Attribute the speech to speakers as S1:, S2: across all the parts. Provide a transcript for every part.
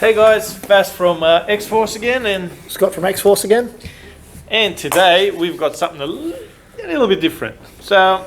S1: Hey guys, Fast from X-Force again, and
S2: Scott from X-Force again.
S1: today we've got something a little bit different. So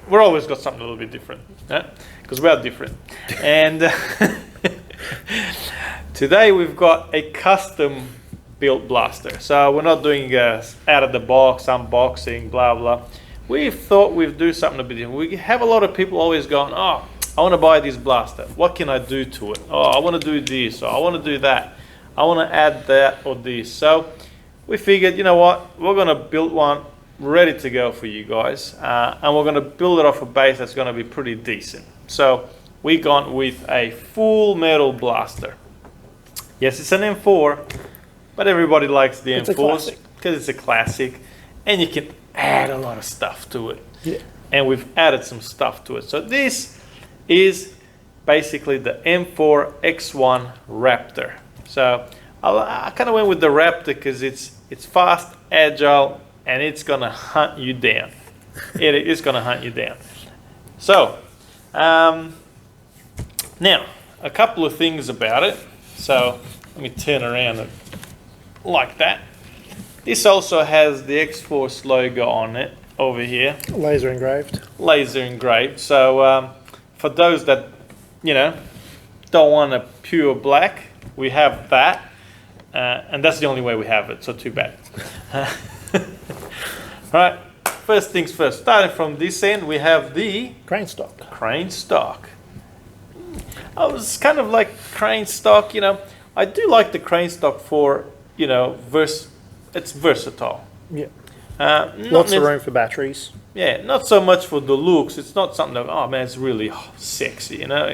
S1: we're always got something a little bit different, because we are different. And today we've got a custom built blaster. So we're not doing out of the box unboxing, blah blah. We thought we'd do something a bit different. We have a lot of people always going, oh, I want to buy this blaster. What can I do to it? Oh, I want to do this, or I want to do that. I want to add that or this. So we figured, you know what? We're going to build one ready to go for you guys. And we're going to build it off a base that's going to be pretty decent. So we gone with a full metal blaster. Yes, it's an M4, but everybody likes the M4s because it's a classic. And you can add a lot of stuff to it.
S2: Yeah.
S1: And we've added some stuff to it. So this is basically the M4X1 Raptor. So I kind of went with the Raptor because it's fast, agile, and it's gonna hunt you down. It is gonna hunt you down. So now a couple of things about it. So let me turn around like that. This also has the X-Force logo on it over here.
S2: Laser engraved.
S1: Laser engraved. So for those that, you know, don't want a pure black, we have that. And that's the only way we have it, so too bad. Alright, first things first. Starting from this end, we have the
S2: Crane stock.
S1: crane stock. I was kind of like crane stock, you know. I do like the crane stock for, you know, it's versatile.
S2: Yeah.
S1: Lots
S2: of room for batteries.
S1: Yeah, not so much for the looks. It's not something that, oh man, it's really sexy, you know.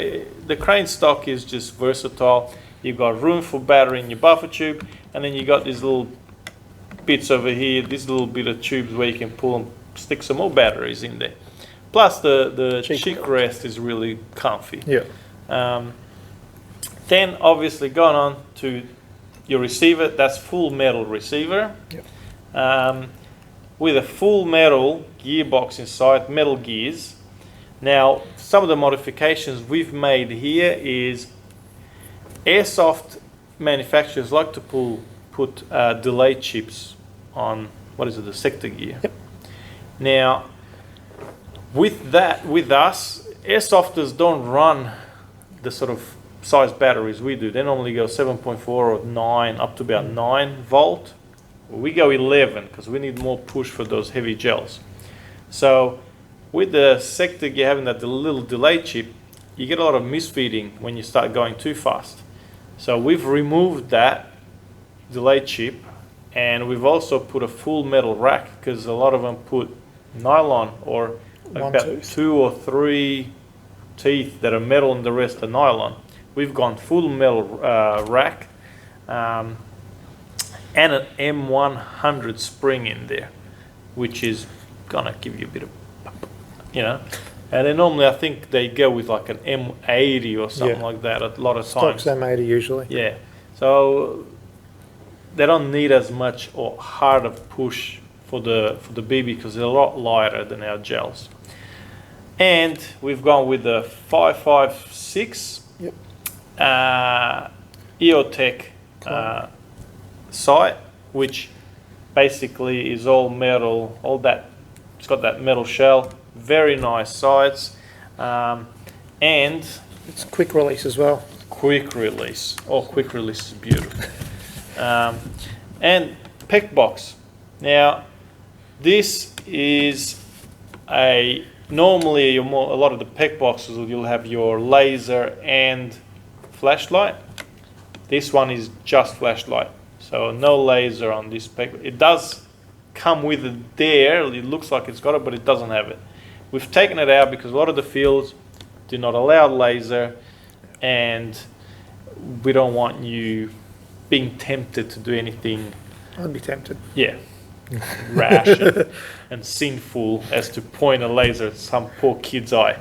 S1: The crane stock is just versatile. You've got room for battery in your buffer tube, and then you got these little bits over here, this little bit of tubes where you can pull and stick some more batteries in there. Plus the cheek rest is really comfy.
S2: Yeah.
S1: Then obviously going on to your receiver, that's full metal receiver.
S2: Yep.
S1: With a full metal gearbox inside, metal gears. Now, some of the modifications we've made here is airsoft manufacturers like to put delay chips on, what is it, the sector gear.
S2: Yep.
S1: Now, with us, airsofters don't run the sort of size batteries we do. They normally go 7.4 or 9, up to about 9 volt. We go 11 because we need more push for those heavy gels. So with the sector gear having that little delay chip, you get a lot of misfeeding when you start going too fast. So we've removed that delay chip, and we've also put a full metal rack because a lot of them put nylon or about 2 or 3 teeth that are metal and the rest are nylon. We've gone full metal rack. And an M100 spring in there, which is gonna give you a bit of, you know. And then normally I think they go with like an M80 or something like that a lot of times.
S2: Stock's M80 usually.
S1: Yeah, so they don't need as much or harder push for the BB because they're a lot lighter than our gels. And we've gone with the 556 EOTech sight, which basically is all metal, it's got that metal shell, very nice sights, and
S2: it's quick release as well.
S1: Quick release. Quick release is beautiful. And PEC box. Now, this is normally a lot of the PEC boxes you'll have your laser and flashlight. This one is just flashlight. So no laser on this PEC. It does come with it there. It looks like it's got it, but it doesn't have it. We've taken it out because a lot of the fields do not allow laser, and we don't want you being tempted to do anything.
S2: I'd be tempted.
S1: Yeah, rash and sinful as to point a laser at some poor kid's eye.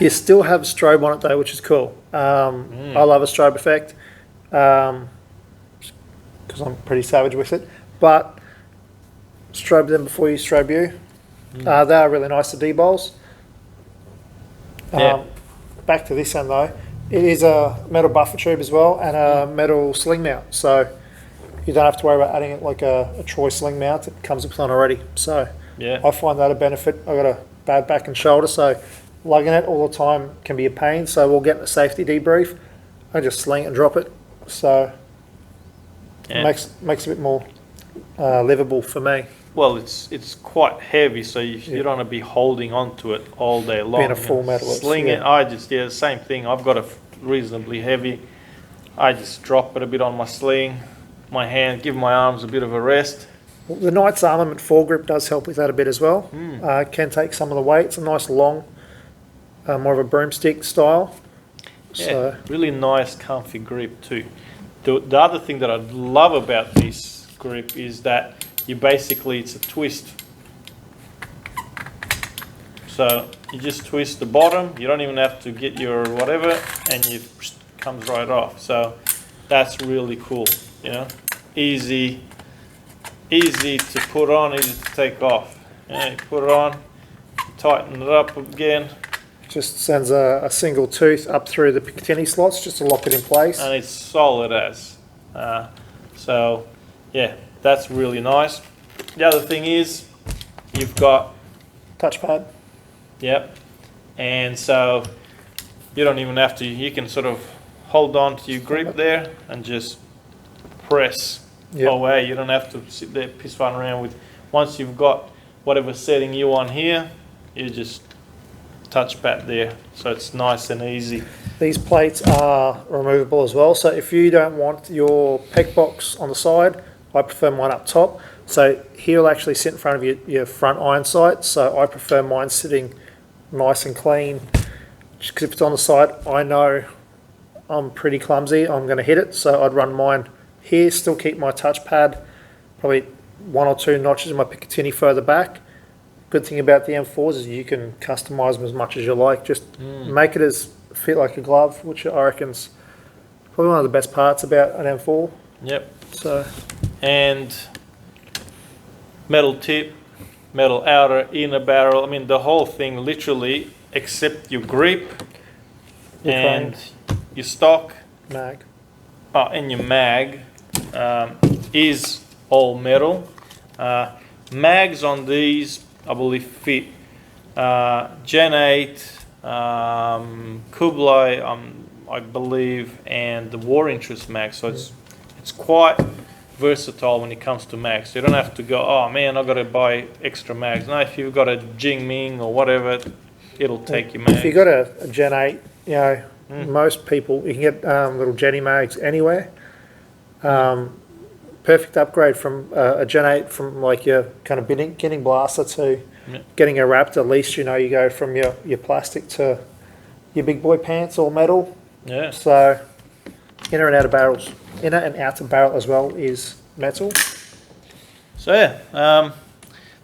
S2: You still have strobe on it though, which is cool. I love a strobe effect. Because I'm pretty savage with it, but strobe them before you strobe you. They are really nice, the D-bowls. Back to this end though, it is a metal buffer tube as well and a metal sling mount. So you don't have to worry about adding it like a Troy sling mount. It comes with one already. So
S1: Yeah.
S2: I find that a benefit. I've got a bad back and shoulder, so lugging it all the time can be a pain. So we'll get a safety debrief. I just sling it and drop it. So
S1: Yeah.
S2: it makes it a bit more livable for me.
S1: Well, it's quite heavy, so you don't want to be holding on to it all day long.
S2: Being a full metalist,
S1: Sling it.
S2: yeah.
S1: The same thing. I've got a reasonably heavy. I just drop it a bit on my sling, my hand, give my arms a bit of a rest.
S2: Well, the Knight's Armament foregrip does help with that a bit as well. Can take some of the weight. It's a nice long, more of a broomstick style.
S1: Yeah,
S2: So
S1: really nice, comfy grip too. The other thing that I love about this grip is that it's a twist. So you just twist the bottom. You don't even have to get your whatever, and it comes right off. So that's really cool. Easy to put on, easy to take off. You put it on, tighten it up again,
S2: just sends a single tooth up through the Picatinny slots just to lock it in place.
S1: and it's solid as. So yeah, that's really nice. The other thing is you've got,
S2: Touchpad.
S1: yep, and so you don't even have to, you can sort of hold on to your grip there and just press
S2: Yep.
S1: away. You don't have to sit there piss fun around with. Once you've got whatever setting you want here, you just touchpad there, so it's nice and easy.
S2: These plates are removable as well, so if you don't want your peg box on the side, I prefer mine up top. So here will actually sit in front of your front iron sight, so I prefer mine sitting nice and clean. Just because if it's on the side, I know I'm pretty clumsy, I'm going to hit it, so I'd run mine here, still keep my touchpad probably 1 or 2 notches in my Picatinny further back. Good thing about the M4s is you can customise them as much as you like. Just make it as fit like a glove, which I reckon's probably one of the best parts about an M4.
S1: Yep.
S2: So
S1: And metal tip, metal outer, inner barrel. I mean, the whole thing literally, except your grip
S2: Your
S1: and your stock,
S2: mag.
S1: and your mag, is all metal. Mags on these, I believe, fit Gen 8, Kublai, I believe, and the War Interest mag. So it's quite versatile when it comes to mags. So you don't have to go, oh man, I've got to buy extra mags. No, if you've got a Jingming or whatever, it'll take your mags.
S2: If you've got a Gen 8, most people, you can get little Jenny mags anywhere. Perfect upgrade from a Gen 8 from like your kind of beginning blaster to getting a Raptor. At least you go from your plastic to your big boy pants, all metal.
S1: Yeah.
S2: So inner and outer barrels. Inner and outer barrel as well is metal.
S1: So yeah,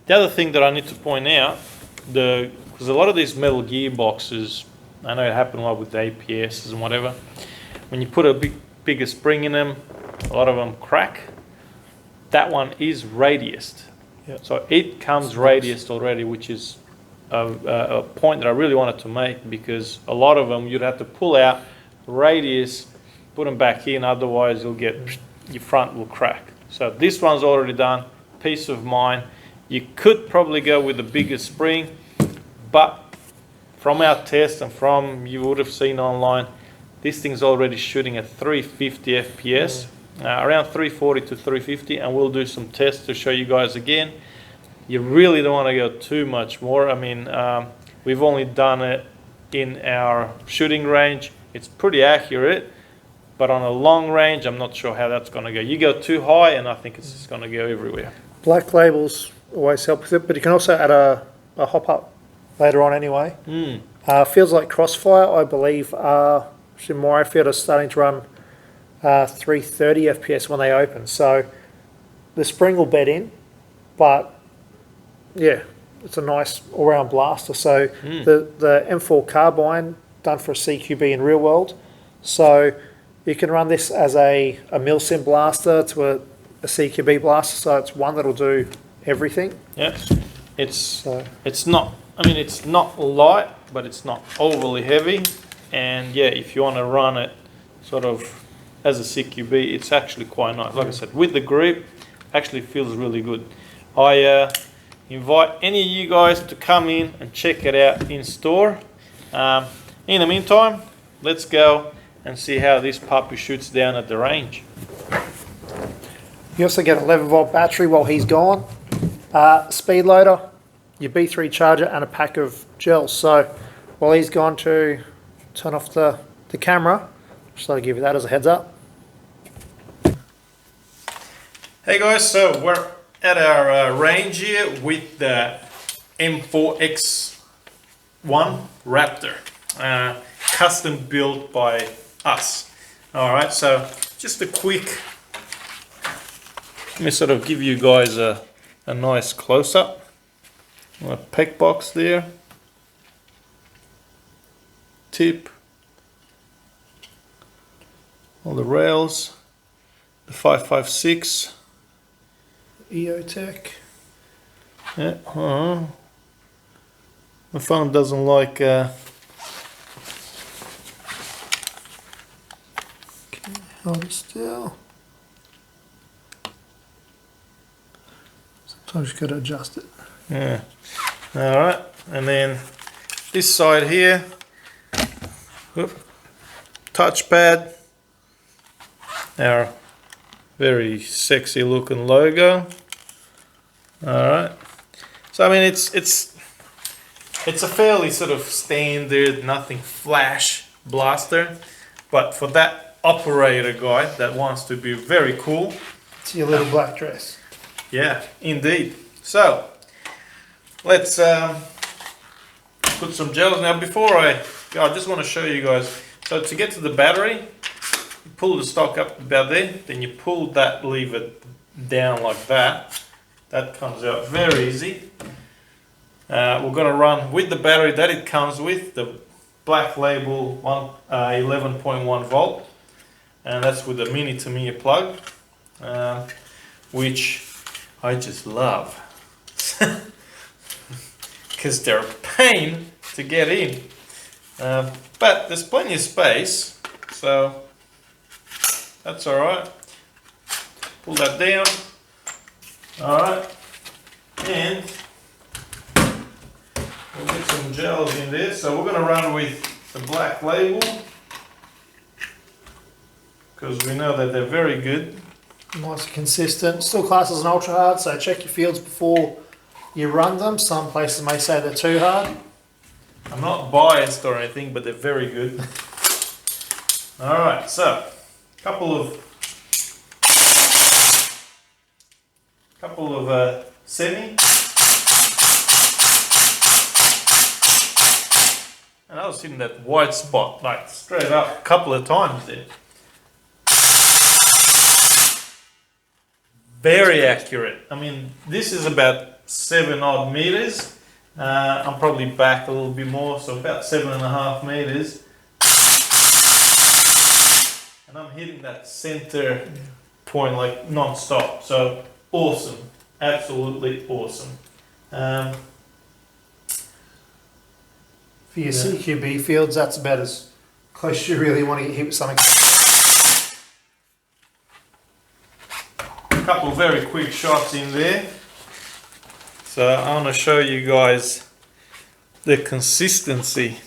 S1: the other thing that I need to point out, because a lot of these metal gearboxes, I know it happened a lot with the APSs and whatever, when you put a bigger spring in them, a lot of them crack. That one is radiused.
S2: Yep.
S1: So it comes radiused already, which is a point that I really wanted to make, because a lot of them you'd have to pull out, radius, put them back in, otherwise you'll get, your front will crack. So this one's already done, peace of mind. You could probably go with a bigger spring, but from our test and from, you would have seen online, this thing's already shooting at 350 FPS, around 340 to 350, and we'll do some tests to show you guys again. You really don't want to go too much more. I mean, we've only done it in our shooting range. It's pretty accurate, but on a long range, I'm not sure how that's going to go. You go too high, and I think it's just going to go everywhere.
S2: Black labels always help with it, but you can also add a hop up later on anyway. Feels like Crossfire, I believe, Shimura Field are starting to run 330 FPS when they open. So the spring will bed in, but yeah, it's a nice all-round blaster. So the M4 carbine done for a CQB in real world. So you can run this as a milsim blaster to a CQB blaster. So it's one that'll do everything.
S1: Yeah, it's not. I mean, it's not light, but it's not overly heavy. and yeah, if you want to run it sort of as a CQB, it's actually quite nice. Like I said, with the grip, actually feels really good. I invite any of you guys to come in and check it out in store. In the meantime, let's go and see how this puppy shoots down at the range.
S2: You also get an 11-volt battery while he's gone, speed loader, your B3 charger, and a pack of gels. So while he's gone to turn off the camera, just thought I'd give you that as a heads up.
S1: Hey guys, so we're at our range here with the M4X1 Raptor, custom built by us. Alright, so just a quick, let me sort of give you guys a nice close-up. A peg box there, tip, all the rails, the 556.
S2: EOTech.
S1: Yeah, my phone doesn't like
S2: Hold it still. Sometimes you got to adjust it.
S1: yeah. Alright, and then this side here, touchpad, our very sexy looking logo. Alright, so I mean it's a fairly sort of standard, nothing flash blaster, but for that operator guy that wants to be very cool,
S2: It's your little black dress.
S1: yeah, indeed. So let's put some gels. Now before I go, I just want to show you guys. So to get to the battery, you pull the stock up about there, then you pull that lever down like that. That comes out very easy. We're going to run with the battery that it comes with, the Black Label 11.1 volt, and that's with a mini Tamiya plug, which I just love because they're a pain to get in, but there's plenty of space, so that's alright. Pull that down. Alright, and we'll get some gels in there. So we're going to run with the Black Label because we know that they're very good.
S2: Nice and consistent. Still classed as an ultra hard, so check your fields before you run them. Some places may say they're too hard.
S1: I'm not biased or anything, but they're very good. Alright, so couple of semi, and I was hitting that white spot like straight up a couple of times there. Very accurate. I mean, this is about 7 odd meters. I'm probably back a little bit more, so about 7.5 meters. And I'm hitting that center point like non-stop. So awesome, absolutely awesome.
S2: For your CQB fields, that's about as close as you really want to get hit with something.
S1: A couple of very quick shots in there. So I want to show you guys the consistency.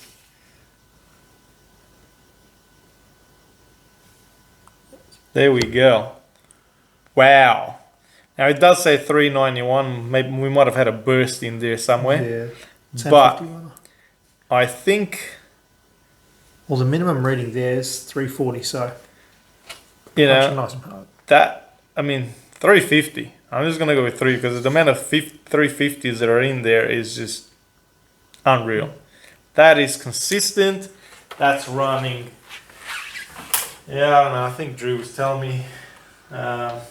S1: There we go. Wow. Now it does say 391. Maybe we might have had a burst in there somewhere.
S2: Yeah.
S1: But I think,
S2: well, the minimum reading there is 340, so
S1: you know,
S2: nice and hard.
S1: that, I mean, 350. I'm just going to go with 3 because the amount of 350s that are in there is just unreal. That is consistent. That's running. Yeah, I don't know. I think Drew was telling me how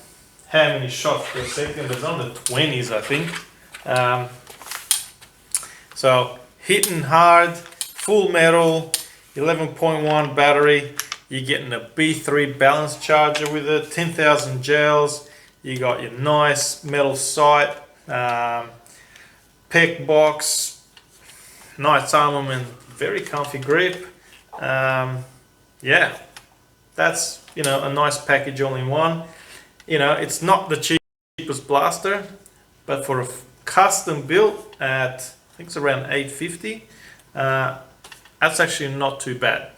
S1: many shots per second. It's on the 20s, I think. So hitting hard, full metal, 11.1 battery. You're getting a B3 balance charger with it, 10,000 gels. You got your nice metal sight, pec box, nice armament, very comfy grip. Yeah, that's, you know, a nice package all in one. You know, it's not the cheapest blaster, but for a custom build at, I think it's around 850, that's actually not too bad.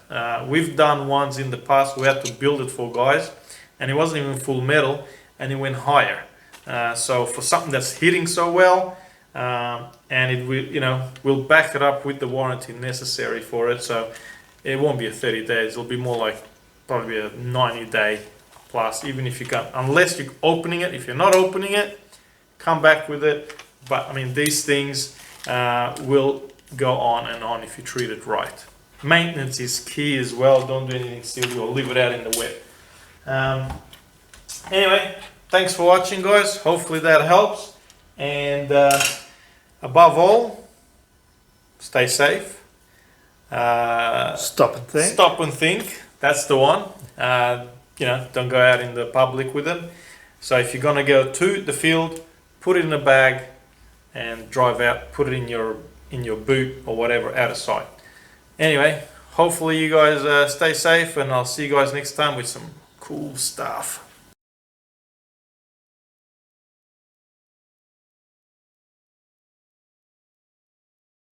S1: We've done ones in the past, we had to build it for guys, and it wasn't even full metal, and it went higher. So for something that's hitting so well, and it will, you know, we'll back it up with the warranty necessary for it. So it won't be a 30 days. It'll be more like probably a 90-day plus, even if you can't, unless you're opening it. If you're not opening it, come back with it. But I mean, these things will go on and on if you treat it right. Maintenance is key as well. Don't do anything silly or leave it out in the wet. Anyway, thanks for watching, guys. Hopefully that helps. And above all, stay safe.
S2: Stop and think.
S1: Stop and think. That's the one. You know, don't go out in the public with it. So if you're gonna go to the field, put it in a bag and drive out. Put it in your boot or whatever, out of sight. Anyway, hopefully you guys stay safe, and I'll see you guys next time with some cool stuff.